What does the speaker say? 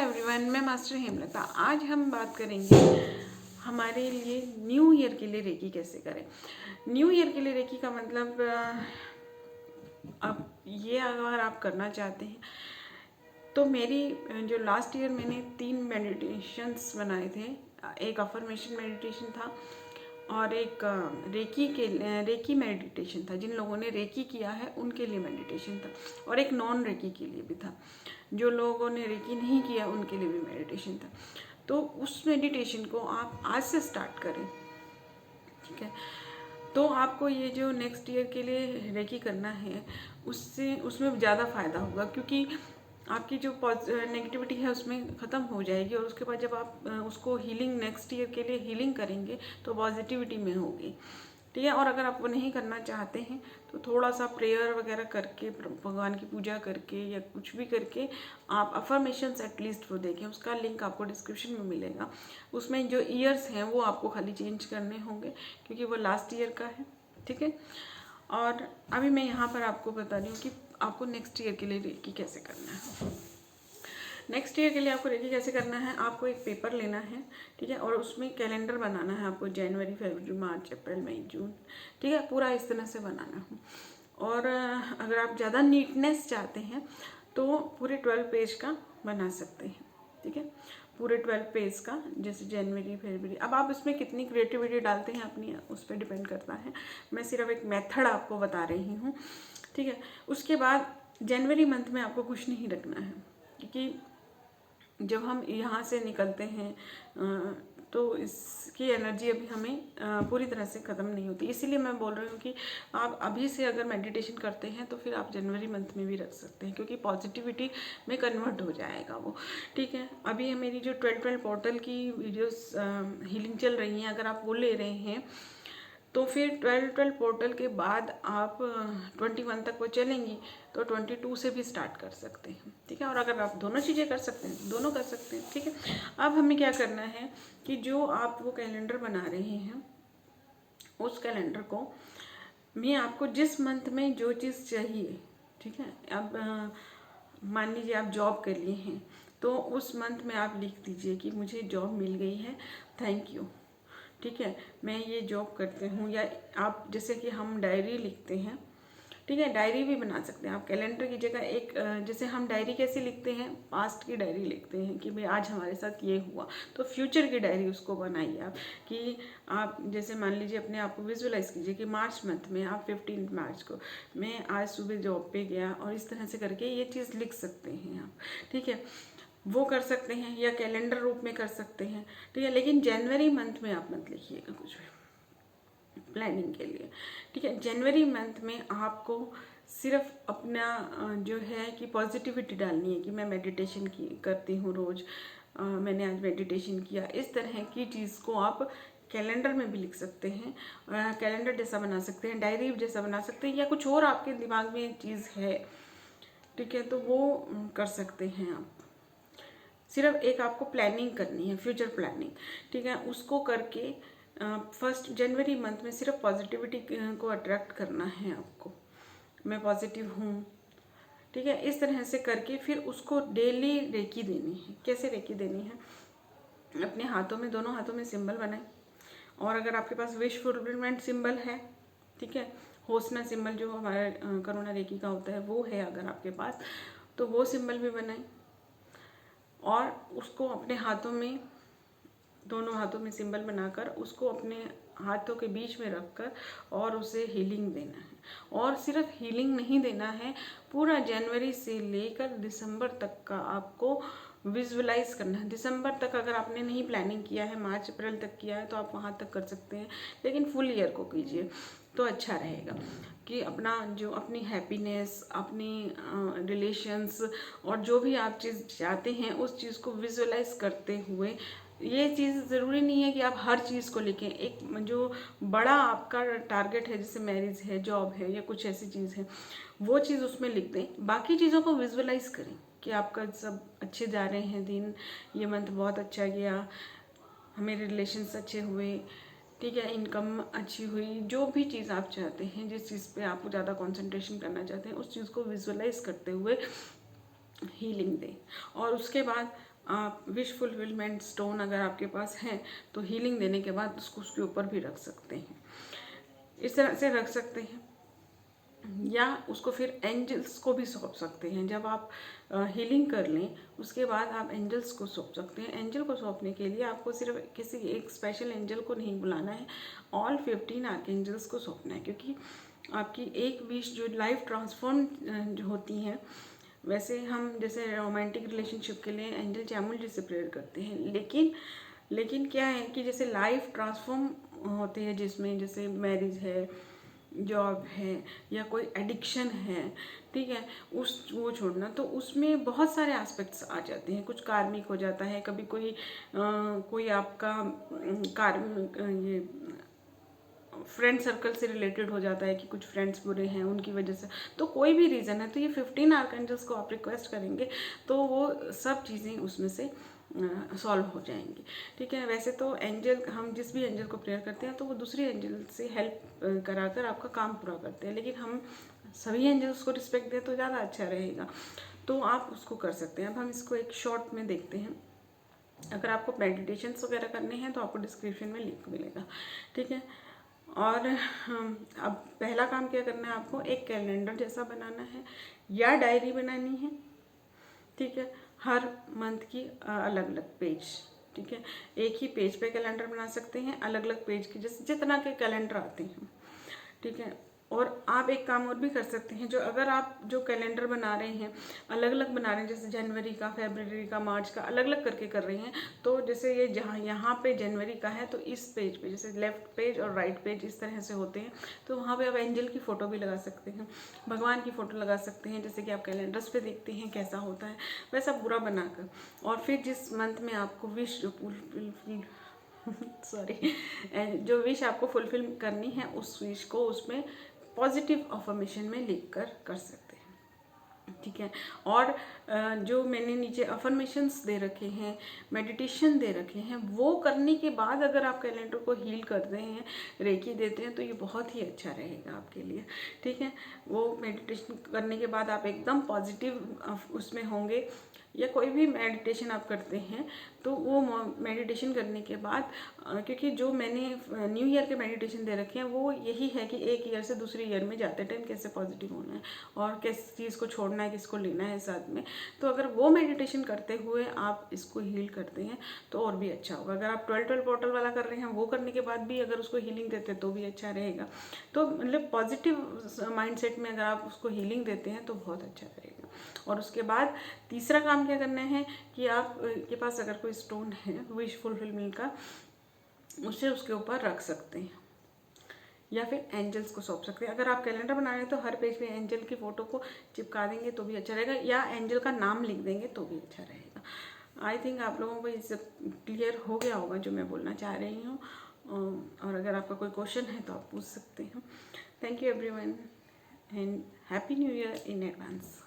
Everyone, मैं master Hemlata. आज हम बात करेंगे हमारे लिए न्यू ईयर के लिए रेकी कैसे करें। न्यू ईयर के लिए रेकी का मतलब अब ये अगर आप करना चाहते हैं तो मेरी जो लास्ट ईयर मैंने 3 मेडिटेशंस बनाए थे। एक अफर्मेशन मेडिटेशन था और एक रेकी मेडिटेशन था। जिन लोगों ने रेकी किया है उनके लिए मेडिटेशन था और एक नॉन रेकी के लिए भी था। जो लोगों ने रेकी नहीं किया उनके लिए भी मेडिटेशन था। तो उस मेडिटेशन को आप आज से स्टार्ट करें, ठीक है। तो आपको ये जो नेक्स्ट ईयर के लिए रेकी करना है उसमें ज़्यादा फ़ायदा होगा, क्योंकि आपकी जो नेगेटिविटी है उसमें ख़त्म हो जाएगी और उसके बाद जब आप उसको हीलिंग नेक्स्ट ईयर के लिए हीलिंग करेंगे तो पॉजिटिविटी में होगी, ठीक है। और अगर आप वो नहीं करना चाहते हैं तो थोड़ा सा प्रेयर वगैरह करके, भगवान की पूजा करके या कुछ भी करके आप अफर्मेशंस एटलीस्ट वो देखें। उसका लिंक आपको डिस्क्रिप्शन में मिलेगा। उसमें जो ईयर्स हैं वो आपको खाली चेंज करने होंगे क्योंकि वो लास्ट ईयर का है, ठीक है। और अभी मैं यहाँ पर आपको बता रही हूँ कि आपको नेक्स्ट ईयर के लिए रेकी कैसे करना है। नेक्स्ट ईयर के लिए आपको रेकी कैसे करना है, आपको एक पेपर लेना है, ठीक है, और उसमें कैलेंडर बनाना है आपको। जनवरी, फरवरी, मार्च, अप्रैल, मई, जून, ठीक है, पूरा इस तरह से बनाना है। और अगर आप ज़्यादा नीटनेस चाहते हैं तो पूरे 12 पेज का बना सकते हैं, ठीक है, पूरे 12 पेज का, जैसे जनवरी, फरवरी। अब आप इसमें कितनी क्रिएटिविटी डालते हैं अपनी, उस पर डिपेंड करता है। मैं सिर्फ एक मेथड आपको बता रही हूँ, ठीक है। उसके बाद जनवरी मंथ में आपको कुछ नहीं रखना है, क्योंकि जब हम यहाँ से निकलते हैं तो इसकी एनर्जी अभी हमें पूरी तरह से ख़त्म नहीं होती। इसीलिए मैं बोल रही हूँ कि आप अभी से अगर मेडिटेशन करते हैं तो फिर आप जनवरी मंथ में भी रख सकते हैं, क्योंकि पॉजिटिविटी में कन्वर्ट हो जाएगा वो, ठीक है। अभी मेरी जो 12 पोर्टल की वीडियोस हीलिंग चल रही हैं, अगर आप वो ले रहे हैं तो फिर 12 पोर्टल के बाद आप 21 तक वो चलेंगी तो 22 से भी स्टार्ट कर सकते हैं, ठीक है। और अगर आप दोनों चीज़ें कर सकते हैं, दोनों कर सकते हैं, ठीक है। अब हमें क्या करना है कि जो आप वो कैलेंडर बना रहे हैं उस कैलेंडर को मैं आपको जिस मंथ में जो चीज़ चाहिए, ठीक है। अब मान लीजिए आप जॉब कर लिए हैं तो उस मंथ में आप लिख दीजिए कि मुझे जॉब मिल गई है, थैंक यू, ठीक है, मैं ये जॉब करते हूँ। या आप जैसे कि हम डायरी लिखते हैं, ठीक है, डायरी भी बना सकते हैं आप कैलेंडर की जगह। एक जैसे हम डायरी कैसे लिखते हैं, पास्ट की डायरी लिखते हैं कि भाई आज हमारे साथ ये हुआ, तो फ्यूचर की डायरी उसको बनाइए आप। कि आप जैसे मान लीजिए अपने आप को विजुअलाइज कीजिए कि मार्च मंथ में आप 15 मार्च को मैं आज सुबह जॉब पे गया, और इस तरह से करके ये चीज़ लिख सकते हैं आप, ठीक है। वो कर सकते हैं या कैलेंडर रूप में कर सकते हैं, ठीक है। लेकिन जनवरी मंथ में आप मत लिखिएगा कुछ भी प्लानिंग के लिए, ठीक है। जनवरी मंथ में आपको सिर्फ अपना जो है कि पॉजिटिविटी डालनी है कि मैं मेडिटेशन करती हूँ रोज़, मैंने आज मेडिटेशन किया। इस तरह की चीज़ को आप कैलेंडर में भी लिख सकते हैं, कैलेंडर जैसा बना सकते हैं, डायरी जैसा बना सकते हैं, या कुछ और आपके दिमाग में चीज़ है, ठीक है, तो वो कर सकते हैं आप। सिर्फ एक आपको प्लानिंग करनी है, फ्यूचर प्लानिंग, ठीक है। उसको करके फर्स्ट जनवरी मंथ में सिर्फ पॉजिटिविटी को अट्रैक्ट करना है आपको। मैं पॉजिटिव हूँ, ठीक है, इस तरह से करके फिर उसको डेली रेकी देनी है। कैसे रेकी देनी है, अपने हाथों में, दोनों हाथों में सिंबल बनाएं, और अगर आपके पास विश फुलफिलमेंट सिंबल है, ठीक है, होसना सिंबल जो हमारे करुणा रेकी का होता है वो है अगर आपके पास, तो वो सिंबल भी बनाएं और उसको अपने हाथों में, दोनों हाथों में सिंबल बनाकर उसको अपने हाथों के बीच में रखकर और उसे हीलिंग देना है। और सिर्फ हीलिंग नहीं देना है, पूरा जनवरी से लेकर दिसंबर तक का आपको विजुअलाइज करना है। दिसंबर तक अगर आपने नहीं प्लानिंग किया है, मार्च अप्रैल तक किया है तो आप वहाँ तक कर सकते हैं, लेकिन फुल ईयर को कीजिए तो अच्छा रहेगा। कि अपना जो अपनी हैप्पीनेस, अपनी रिलेशंस और जो भी आप चीज़ चाहते हैं उस चीज़ को विजुअलाइज करते हुए, ये चीज़ ज़रूरी नहीं है कि आप हर चीज़ को लिखें। एक जो बड़ा आपका टारगेट है, जैसे मैरिज है, जॉब है, या कुछ ऐसी चीज़ है, वो चीज़ उसमें लिख दें। बाकी चीज़ों को विजुअलाइज करें कि आपका सब अच्छे जा रहे हैं दिन, ये मंथ बहुत अच्छा गया, मेरे रिलेशंस अच्छे हुए, ठीक है, इनकम अच्छी हुई। जो भी चीज़ आप चाहते हैं, जिस चीज़ पे आप ज़्यादा कंसंट्रेशन करना चाहते हैं, उस चीज़ को विजुअलाइज करते हुए हीलिंग दें। और उसके बाद आप विश फुलफिलमेंट स्टोन अगर आपके पास है तो हीलिंग देने के बाद उसको उसके ऊपर भी रख सकते हैं, इस तरह से रख सकते हैं। या उसको फिर एंजल्स को भी सौंप सकते हैं। जब आप हीलिंग कर लें उसके बाद आप एंजल्स को सौंप सकते हैं। एंजल को सौंपने के लिए आपको सिर्फ किसी एक स्पेशल एंजल को नहीं बुलाना है, ऑल 15 आर्कएंजल्स को सौंपना है, क्योंकि आपकी एक विश जो लाइफ ट्रांसफॉर्म होती हैं। वैसे हम जैसे रोमांटिक रिलेशनशिप के लिए एंजल चैमुल जी से प्रेयर करते हैं, लेकिन क्या है कि जैसे लाइफ ट्रांसफॉर्म होती है जिसमें जैसे मैरिज है, जॉब है, या कोई एडिक्शन है, ठीक है, वो छोड़ना, तो उसमें बहुत सारे एस्पेक्ट्स आ जाते हैं। कुछ कार्मिक हो जाता है, कभी कोई आपका ये फ्रेंड सर्कल से रिलेटेड हो जाता है कि कुछ फ्रेंड्स बुरे हैं उनकी वजह से, तो कोई भी रीज़न है तो ये 15 आर्कएंजल्स को आप रिक्वेस्ट करेंगे तो वो सब चीज़ें उसमें से सॉल्व हो जाएंगी, ठीक है। वैसे तो एंजल, हम जिस भी एंजल को प्रेयर करते हैं तो वो दूसरी एंजल से हेल्प कराकर आपका काम पूरा करते हैं, लेकिन हम सभी एंजल्स को रिस्पेक्ट दें तो ज़्यादा अच्छा रहेगा, तो आप उसको कर सकते हैं। अब हम इसको एक शॉर्ट में देखते हैं। अगर आपको मेडिटेशंस वगैरह करने हैं तो आपको डिस्क्रिप्शन में लिंक मिलेगा, ठीक है। और अब पहला काम क्या करना है, आपको एक कैलेंडर जैसा बनाना है या डायरी बनानी है, ठीक है। हर मंथ की अलग अलग पेज, ठीक है। एक ही पेज पे कैलेंडर बना सकते हैं, अलग अलग पेज की जैसे जितना के कैलेंडर आते हैं, ठीक है। और आप एक काम और भी कर सकते हैं, जो अगर आप जो कैलेंडर बना रहे हैं अलग अलग बना रहे हैं, जैसे जनवरी का, फरवरी का, मार्च का अलग अलग करके कर रहे हैं, तो जैसे ये जहाँ यहाँ पे जनवरी का है तो इस पेज पे जैसे लेफ्ट पेज और राइट पेज इस तरह से होते हैं, तो वहाँ पे आप एंजल की फ़ोटो भी लगा सकते हैं, भगवान की फ़ोटो लगा सकते हैं, जैसे कि आप कैलेंडर्स पे देखते हैं कैसा होता है वैसा पूरा बनाकर। और फिर जिस मंथ में आपको विश सॉरी जो विश आपको फुलफिल करनी है उस विश को उसमें पॉजिटिव अफर्मेशन में लिख कर सकते हैं, ठीक है। और जो मैंने नीचे अफर्मेशंस दे रखे हैं, मेडिटेशन दे रखे हैं, वो करने के बाद अगर आप कैलेंडर को हील करते हैं, रेकी देते हैं, तो ये बहुत ही अच्छा रहेगा आपके लिए, ठीक है। वो मेडिटेशन करने के बाद आप एकदम पॉजिटिव उसमें होंगे, या कोई भी मेडिटेशन आप करते हैं तो वो मेडिटेशन करने के बाद क्योंकि जो मैंने न्यू ईयर के मेडिटेशन दे रखे हैं वो यही है कि एक ईयर से दूसरे ईयर में जाते टाइम कैसे पॉजिटिव होना है और किस चीज़ को छोड़ना है, किसको लेना है साथ में। तो अगर वो मेडिटेशन करते हुए आप इसको हील करते हैं तो और भी अच्छा होगा। अगर आप 12 पोर्टल वाला कर रहे हैं वो करने के बाद भी अगर उसको हीलिंग देते हैं तो भी अच्छा रहेगा। तो मतलब पॉजिटिव माइंडसेट में अगर आप उसको हीलिंग देते हैं तो बहुत अच्छा रहेगा। और उसके बाद तीसरा काम क्या करना है कि आप के पास अगर कोई स्टोन है विश फुलफिलमेंट का, उसे उसके ऊपर रख सकते हैं या फिर एंजल्स को सौंप सकते हैं। अगर आप कैलेंडर बना रहे हैं तो हर पेज पे एंजल की फ़ोटो को चिपका देंगे तो भी अच्छा रहेगा, या एंजल का नाम लिख देंगे तो भी अच्छा रहेगा। आई थिंक आप लोगों को ये सब क्लियर हो गया होगा जो मैं बोलना चाह रही हूँ। और अगर आपका कोई क्वेश्चन है तो आप पूछ सकते हैं। Thank you everyone and happy new year in advance.